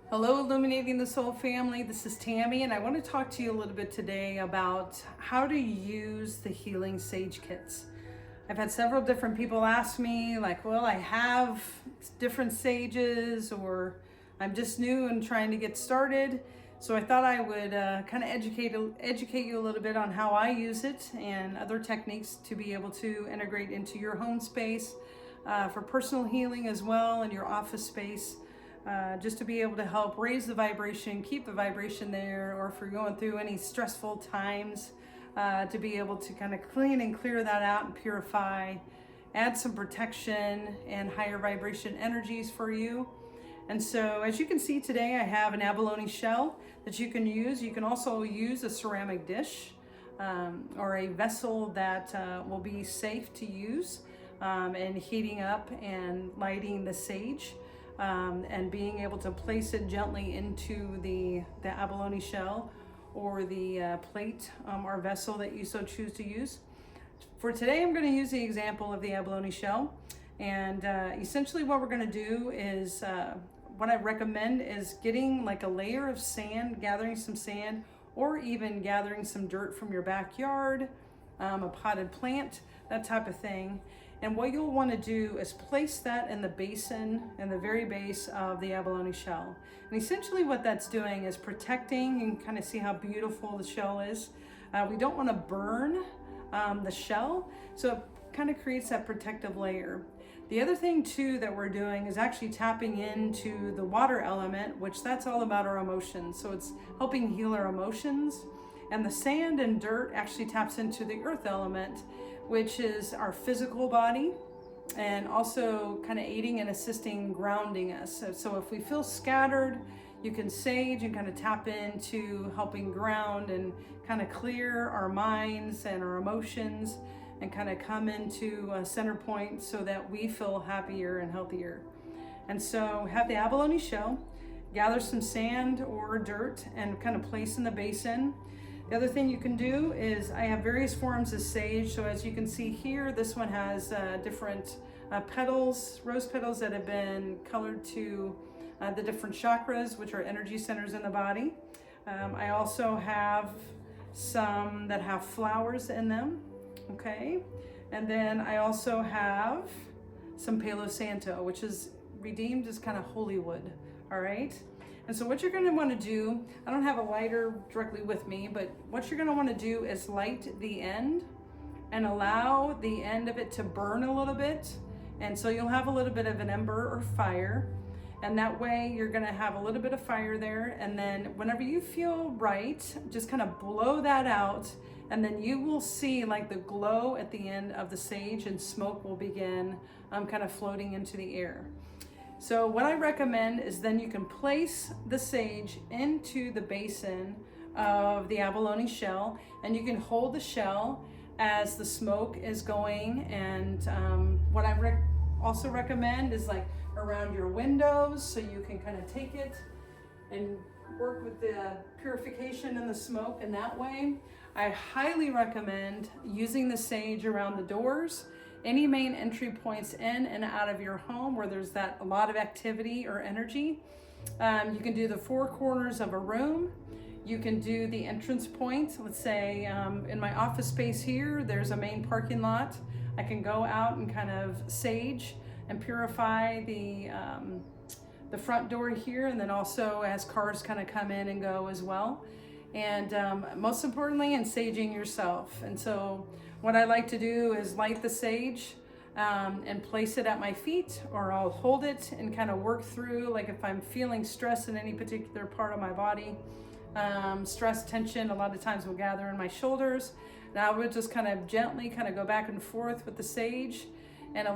Hello, Illuminating the Soul family. This is Tammy, and I want to talk to you a little bit today about how to use the healing sage kits. I've had several different people ask me, like, well, I have different sages, or I'm just new and trying to get started. So I thought I would kind of educate you a little bit on how I use it and other techniques to be able to integrate into your home space for personal healing as well in your office space. Just to be able to help raise the vibration, keep the vibration there, or if you're going through any stressful times, to be able to kind of clean and clear that out and purify, add some protection and higher vibration energies for you. And so as you can see today, I have an abalone shell that you can use. You can also use a ceramic dish or a vessel that will be safe to use and heating up and lighting the sage. And being able to place it gently into the abalone shell or the plate or vessel that you so choose to use. For today, I'm going to use the example of the abalone shell. And essentially what we're going to do is, what I recommend is getting like a layer of sand, gathering some sand, or even gathering some dirt from your backyard, a potted plant, that type of thing. And what you'll want to do is place that in the basin, in the very base of the abalone shell. And essentially what that's doing is protecting, and kind of see how beautiful the shell is. We don't want to burn the shell, so it kind of creates that protective layer. The other thing too that we're doing is actually tapping into the water element, which that's all about our emotions. So it's helping heal our emotions. And the sand and dirt actually taps into the earth element, which is our physical body, and also kind of aiding and assisting grounding us. So if we feel scattered, you can sage and kind of tap into helping ground and kind of clear our minds and our emotions and kind of come into a center point so that we feel happier and healthier. And so have the abalone shell, gather some sand or dirt and kind of place in the basin. The other thing you can do is I have various forms of sage. So as you can see here, this one has different petals, rose petals that have been colored to the different chakras, which are energy centers in the body. I also have some that have flowers in them, okay? And then I also have some Palo Santo, which is redeemed as kind of holy wood, all right? And so what you're going to want to do, I don't have a lighter directly with me, but what you're going to want to do is light the end and allow the end of it to burn a little bit. And so you'll have a little bit of an ember or fire. And that way you're going to have a little bit of fire there. And then whenever you feel right, just kind of blow that out. And then you will see like the glow at the end of the sage, and smoke will begin kind of floating into the air. So what I recommend is then you can place the sage into the basin of the abalone shell, and you can hold the shell as the smoke is going. And what I also recommend is like around your windows, so you can kind of take it and work with the purification and the smoke in that way. I highly recommend using the sage around the doors, any main entry points in and out of your home where there's a lot of activity or energy. You can do the four corners of a room. You can do the entrance point. Let's say in my office space here, there's a main parking lot. I can go out and kind of sage and purify the front door here, and then also as cars kind of come in and go as well. And most importantly, in saging yourself. And so what I like to do is light the sage and place it at my feet, or I'll hold it and kind of work through, like if I'm feeling stress in any particular part of my body, stress, tension, a lot of times will gather in my shoulders. Now I would just kind of gently kind of go back and forth with the sage and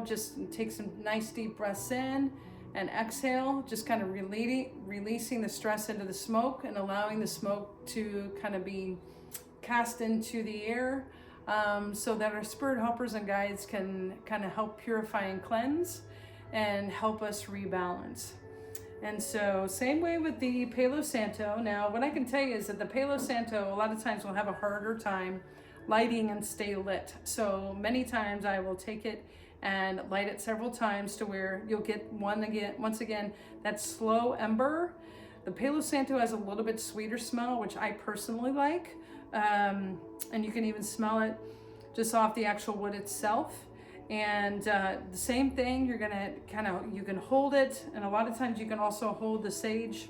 just take some nice deep breaths in and exhale, just kind of releasing the stress into the smoke and allowing the smoke to kind of be cast into the air, so that our spirit helpers and guides can kind of help purify and cleanse and help us rebalance. And so same way with the Palo Santo. Now what I can tell you is that the Palo Santo a lot of times will have a harder time lighting and stay lit. So many times I will take it and light it several times to where you'll get once again, that slow ember. The Palo Santo has a little bit sweeter smell, which I personally like. And you can even smell it just off the actual wood itself. And the same thing, you're gonna you can hold it, and a lot of times you can also hold the sage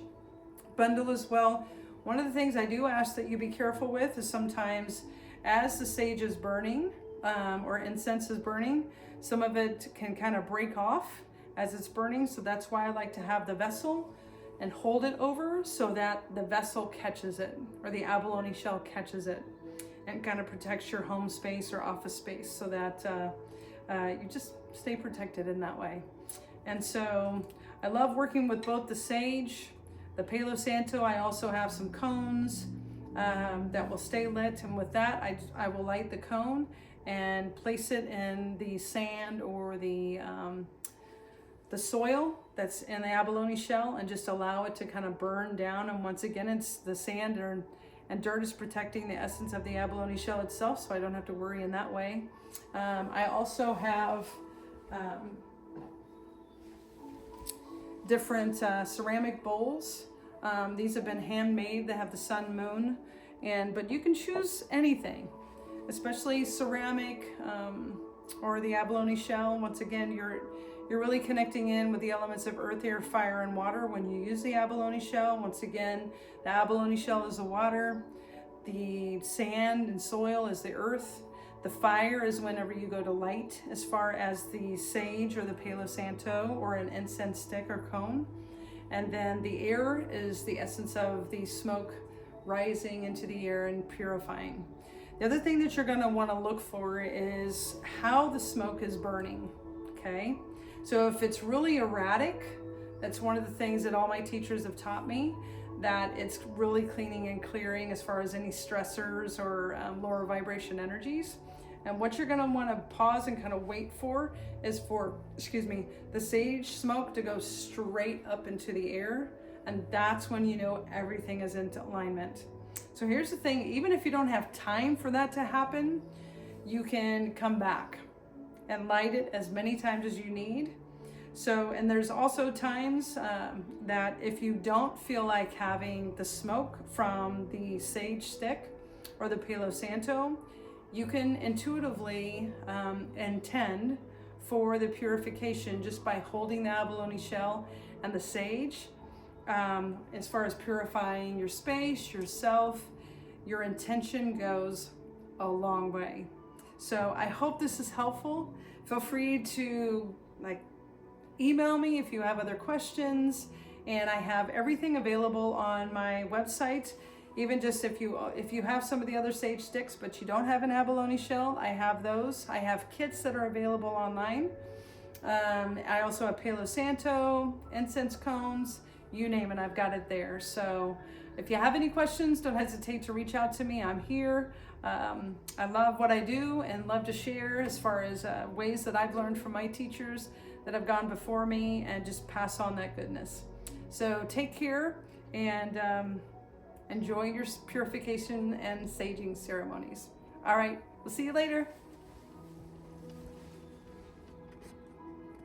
bundle as well. One of the things I do ask that you be careful with is sometimes as the sage is burning, or incense is burning, some of it can kind of break off as it's burning. So that's why I like to have the vessel and hold it over so that the vessel catches it, or the abalone shell catches it, and kind of protects your home space or office space, so that you just stay protected in that way. And so I love working with both the sage, the Palo Santo. I also have some cones that will stay lit, and with that I will light the cone and place it in the sand or the soil that's in the abalone shell, and just allow it to kind of burn down. And once again, it's the sand and dirt is protecting the essence of the abalone shell itself, so I don't have to worry in that way. I also have different ceramic bowls. These have been handmade. They have the sun, moon, but you can choose anything, especially ceramic or the abalone shell. Once again, you're really connecting in with the elements of earth, air, fire, and water when you use the abalone shell. Once again, the abalone shell is the water, the sand and soil is the earth, the fire is whenever you go to light, as far as the sage or the Palo Santo or an incense stick or cone. And then the air is the essence of the smoke rising into the air and purifying. The other thing that you're going to want to look for is how the smoke is burning, okay? So if it's really erratic, that's one of the things that all my teachers have taught me, that it's really cleaning and clearing as far as any stressors or lower vibration energies. And what you're going to want to pause and kind of wait for is for, the sage smoke to go straight up into the air. And that's when you know everything is into alignment. So here's the thing, even if you don't have time for that to happen, you can come back and light it as many times as you need. So, and there's also times that if you don't feel like having the smoke from the sage stick or the Palo Santo, you can intuitively intend for the purification just by holding the abalone shell and the sage. As far as purifying your space, yourself, your intention goes a long way. So I hope this is helpful. Feel free to email me if you have other questions, and I have everything available on my website. Even just if you have some of the other sage sticks but you don't have an abalone shell, I have those. I have kits that are available online. I also have Palo Santo, incense cones, you name it, I've got it there. So if you have any questions, don't hesitate to reach out to me. I'm here. I love what I do and love to share as far as ways that I've learned from my teachers that have gone before me, and just pass on that goodness. So take care and enjoy your purification and saging ceremonies. All right, we'll see you later.